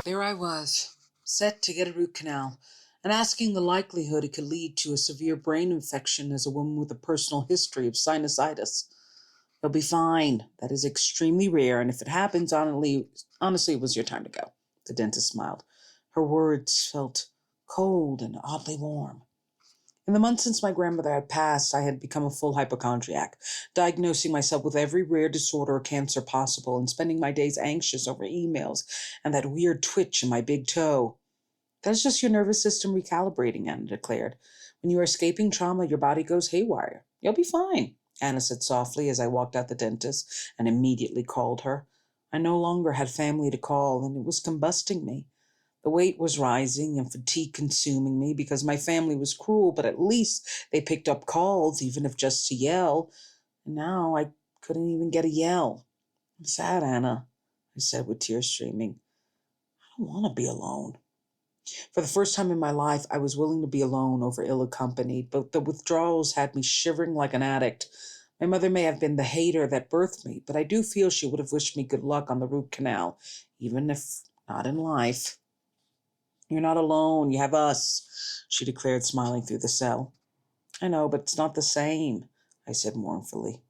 There I was, set to get a root canal, and asking the likelihood it could lead to a severe brain infection as a woman with a personal history of sinusitis. You'll be fine. That is extremely rare, and if it happens, honestly, it was your time to go. The dentist smiled. Her words felt cold and oddly warm. In the months since my grandmother had passed, I had become a full hypochondriac, diagnosing myself with every rare disorder or cancer possible and spending my days anxious over emails and that weird twitch in my big toe. That's just your nervous system recalibrating, Anna declared. When you are escaping trauma, your body goes haywire. You'll be fine, Anna said softly as I walked out the dentist and immediately called her. I no longer had family to call, and it was combusting me. The weight was rising and fatigue consuming me because my family was cruel, but at least they picked up calls, even if just to yell. And now I couldn't even get a yell. I'm sad, Anna, I said with tears streaming. I don't want to be alone. For the first time in my life, I was willing to be alone over ill accompanied, but the withdrawals had me shivering like an addict. My mother may have been the hater that birthed me, but I do feel she would have wished me good luck on the root canal, even if not in life. You're not alone. You have us, she declared, smiling through the cell. I know, but it's not the same, I said mournfully.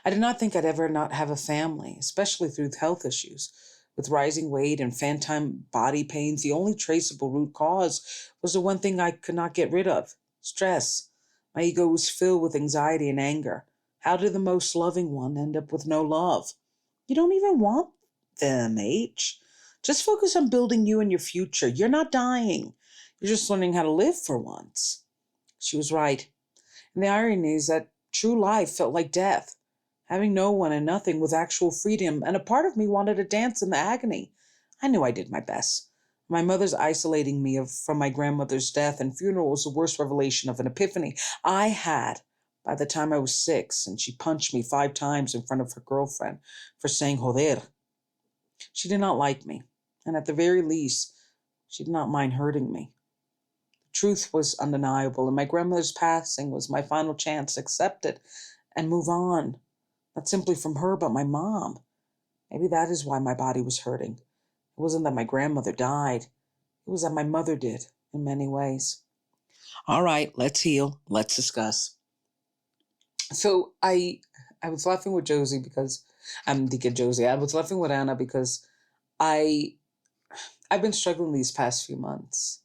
I did not think I'd ever not have a family, especially through health issues. With rising weight and phantom body pains, the only traceable root cause was the one thing I could not get rid of: stress. My ego was filled with anxiety and anger. How did the most loving one end up with no love? You don't even want them, H. Just focus on building you and your future. You're not dying. You're just learning how to live for once. She was right. And the irony is that true life felt like death. Having no one and nothing was actual freedom, and a part of me wanted to dance in the agony. I knew I did my best. My mother's isolating me from my grandmother's death and funeral was the worst revelation of an epiphany I had by the time I was 6, and she punched me 5 times in front of her girlfriend for saying joder. She did not like me, and at the very least, she did not mind hurting me. The truth was undeniable, and my grandmother's passing was my final chance to accept it and move on. Not simply from her, but my mom. Maybe that is why my body was hurting. It wasn't that my grandmother died. It was that my mother did, in many ways. All right, let's heal. Let's discuss. So I was laughing with Josie because I'm thinking Josie. I was laughing with Anna because I I've been struggling these past few months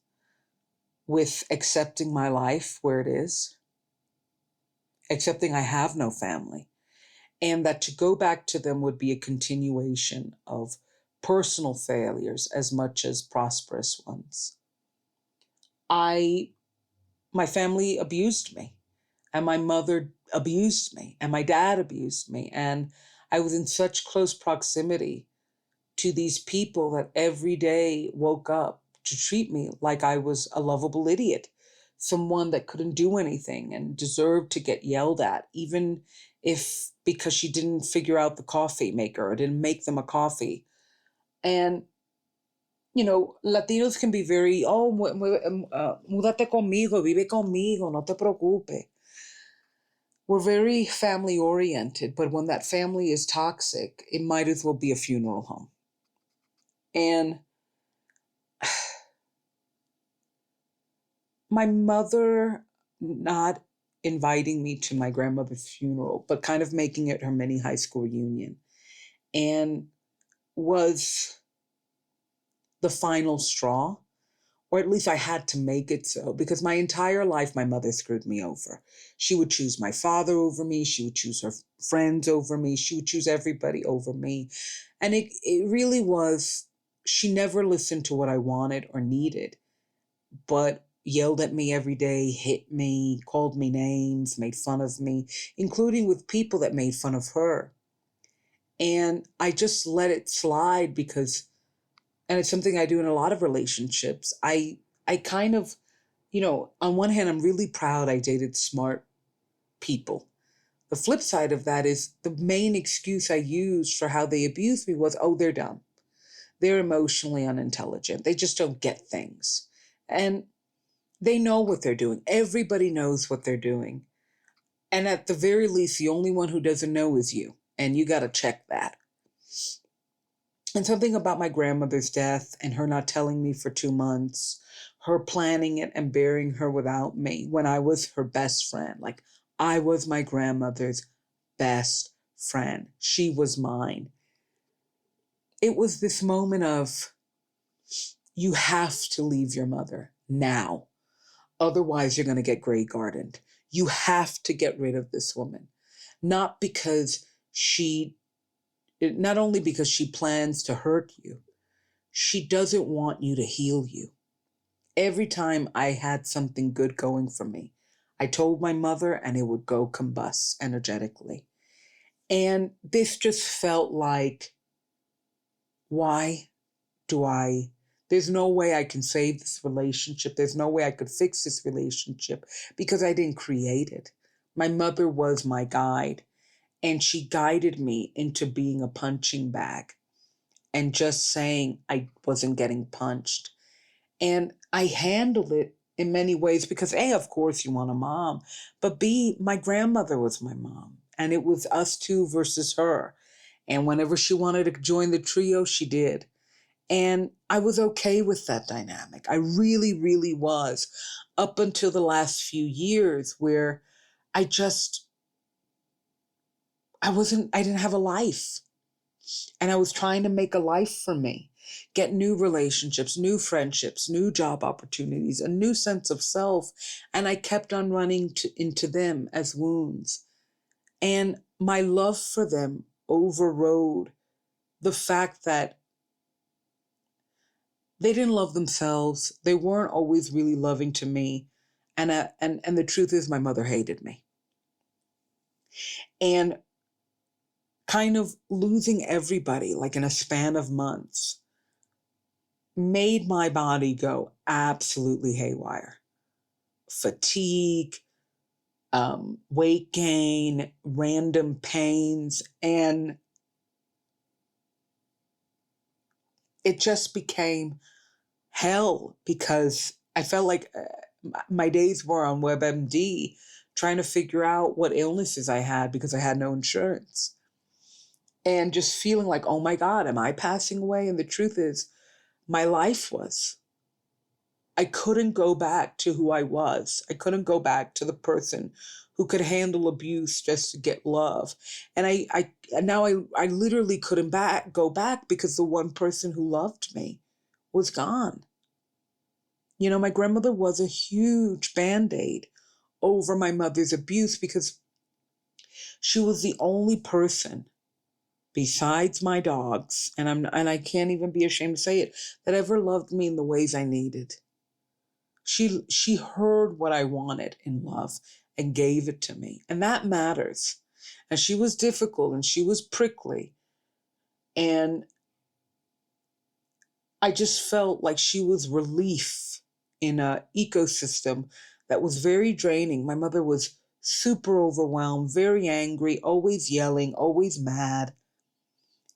with accepting my life where it is, accepting I have no family, and that to go back to them would be a continuation of personal failures as much as prosperous ones. I my family abused me, and my mother abused me, and my dad abused me, and I was in such close proximity to these people that every day woke up to treat me like I was a lovable idiot, someone that couldn't do anything and deserved to get yelled at, even if because she didn't figure out the coffee maker or didn't make them a coffee. And, Latinos can be very, oh, múdate conmigo, vive conmigo, no te preocupes. We're very family oriented, but when that family is toxic, it might as well be a funeral home. And my mother not inviting me to my grandmother's funeral, but kind of making it her mini high school reunion, and was the final straw, or at least I had to make it so, because my entire life my mother screwed me over. She would choose my father over me, she would choose her friends over me, she would choose everybody over me. And it really was, she never listened to what I wanted or needed, but yelled at me every day, hit me, called me names, made fun of me, including with people that made fun of her. And I just let it slide because, and it's something I do in a lot of relationships. I kind of, on one hand, I'm really proud I dated smart people. The flip side of that is the main excuse I used for how they abused me was, oh, they're dumb. They're emotionally unintelligent. They just don't get things. And they know what they're doing. Everybody knows what they're doing. And at the very least, the only one who doesn't know is you. And you got to check that. And something about my grandmother's death and her not telling me for 2 months, her planning it and burying her without me when I was her best friend. Like, I was my grandmother's best friend. She was mine. It was this moment of, you have to leave your mother now. Otherwise, you're going to get grey gardened. You have to get rid of this woman. Not because not only because she plans to hurt you, she doesn't want you to heal you. Every time I had something good going for me, I told my mother and it would go combust energetically. And this just felt like, why do I? There's no way I can save this relationship. There's no way I could fix this relationship because I didn't create it. My mother was my guide, and she guided me into being a punching bag and just saying I wasn't getting punched. And I handled it in many ways because A, of course, you want a mom, but B, my grandmother was my mom, and it was us two versus her. And whenever she wanted to join the trio, she did. And I was okay with that dynamic. I really, really was, up until the last few years where I just, I didn't have a life. And I was trying to make a life for me, get new relationships, new friendships, new job opportunities, a new sense of self. And I kept on running into them as wounds. And my love for them overrode the fact that they didn't love themselves. They weren't always really loving to me. And the truth is, my mother hated me. And kind of losing everybody, like in a span of months, made my body go absolutely haywire. Fatigue, weight gain, random pains, and it just became hell because I felt like my days were on WebMD trying to figure out what illnesses I had because I had no insurance. And just feeling like, oh my God, am I passing away? And the truth is, my life was. I couldn't go back to who I was. I couldn't go back to the person who could handle abuse just to get love. And I literally couldn't go back because the one person who loved me was gone. You know, my grandmother was a huge band-aid over my mother's abuse because she was the only person besides my dogs, and I can't even be ashamed to say it, that ever loved me in the ways I needed. She heard what I wanted in love and gave it to me. And that matters. And she was difficult and she was prickly. And I just felt like she was relief in an ecosystem that was very draining. My mother was super overwhelmed, very angry, always yelling, always mad.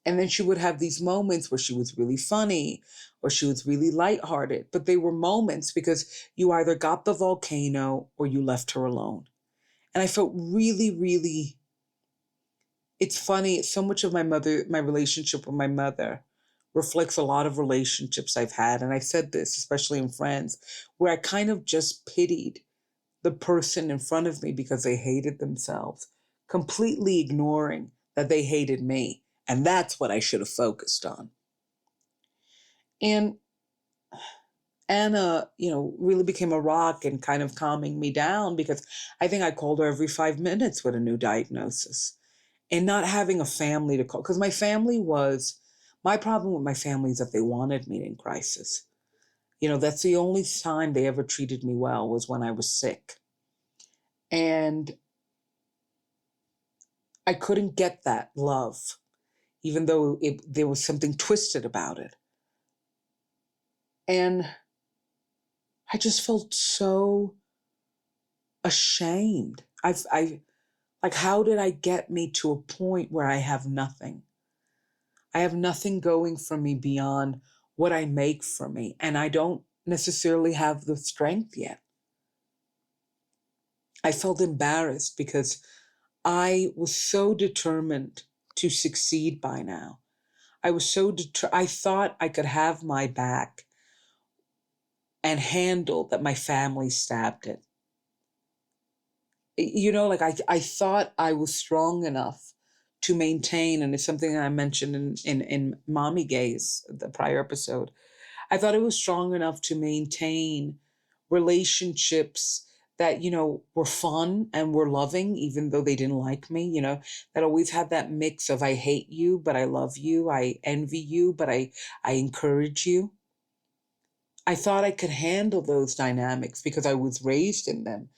And then she would have these moments where she was really funny or she was really lighthearted. But they were moments because you either got the volcano or you left her alone. And I felt really, really, it's funny. So much of my relationship with my mother reflects a lot of relationships I've had. And I said this, especially in friends, where I kind of just pitied the person in front of me because they hated themselves, completely ignoring that they hated me. And that's what I should have focused on. And Anna, really became a rock and kind of calming me down because I think I called her every 5 minutes with a new diagnosis and not having a family to call. Because my problem with my family is that they wanted me in crisis. That's the only time they ever treated me well was when I was sick. And I couldn't get that love, even though there was something twisted about it. And I just felt so ashamed. Like, how did I get me to a point where I have nothing? I have nothing going for me beyond what I make for me. And I don't necessarily have the strength yet. I felt embarrassed because I was so determined to succeed by now. I was so I thought I could have my back and handle that my family stabbed it. Like I thought I was strong enough to maintain, and it's something I mentioned in Mommy Gaze, the prior episode. I thought it was strong enough to maintain relationships that, were fun and were loving, even though they didn't like me, that always had that mix of I hate you, but I love you. I envy you, but I encourage you. I thought I could handle those dynamics because I was raised in them.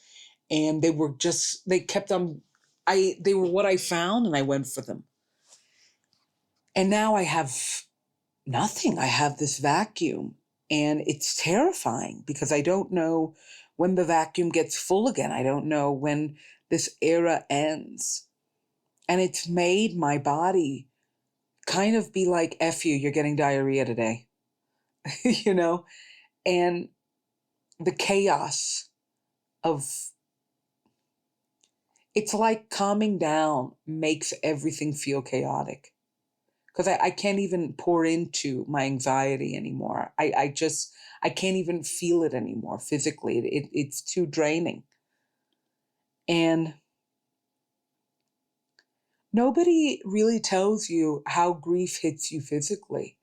And they kept on, they were what I found and I went for them. And now I have nothing. I have this vacuum and it's terrifying because I don't know when the vacuum gets full again. I don't know when this era ends. And it's made my body kind of be like, F you, you're getting diarrhea today, and the chaos of it's like calming down makes everything feel chaotic because I can't even pour into my anxiety anymore. I can't even feel it anymore physically. It's too draining. And nobody really tells you how grief hits you physically.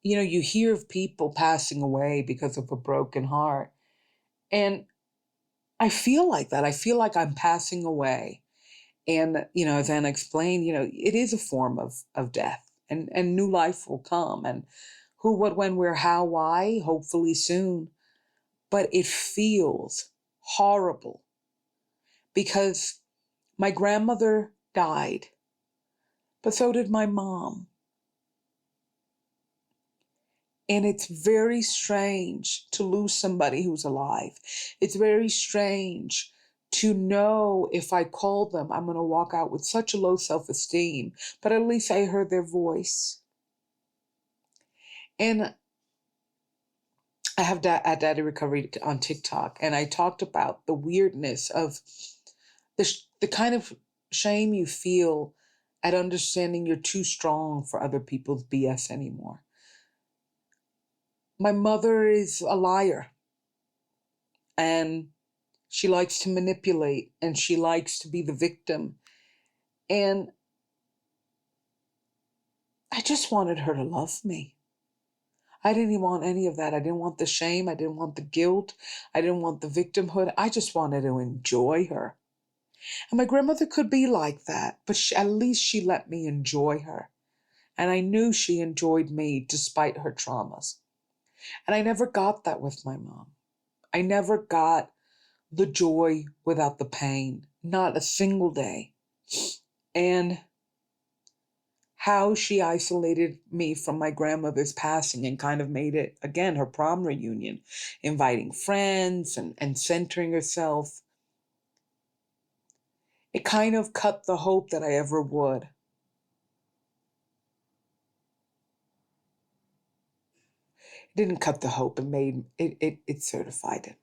You hear of people passing away because of a broken heart. And I feel like that. I feel like I'm passing away. And, as Anna explained, it is a form of death and new life will come and who, what, when, where, how, why, hopefully soon. But it feels horrible because my grandmother died, but so did my mom. And it's very strange to lose somebody who's alive. It's very strange to know if I call them, I'm going to walk out with such a low self-esteem, but at least I heard their voice. And I have at Daddy Recovery on TikTok, and I talked about the weirdness of the kind of shame you feel at understanding you're too strong for other people's BS anymore. My mother is a liar, and she likes to manipulate, and she likes to be the victim. And I just wanted her to love me. I didn't want any of that. I didn't want the shame. I didn't want the guilt. I didn't want the victimhood. I just wanted to enjoy her. And my grandmother could be like that, but at least she let me enjoy her. And I knew she enjoyed me despite her traumas. And I never got that with my mom. I never got the joy without the pain, not a single day. And how she isolated me from my grandmother's passing and kind of made it, again, her prom reunion, inviting friends and centering herself. It kind of cut the hope that I ever would. It didn't cut the hope, it made it certified it.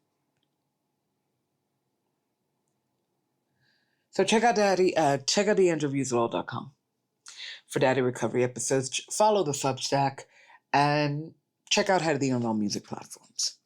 So check out theandrewvueselaw.com for Daddy Recovery episodes. Follow the Substack and check out How to the on all music platforms.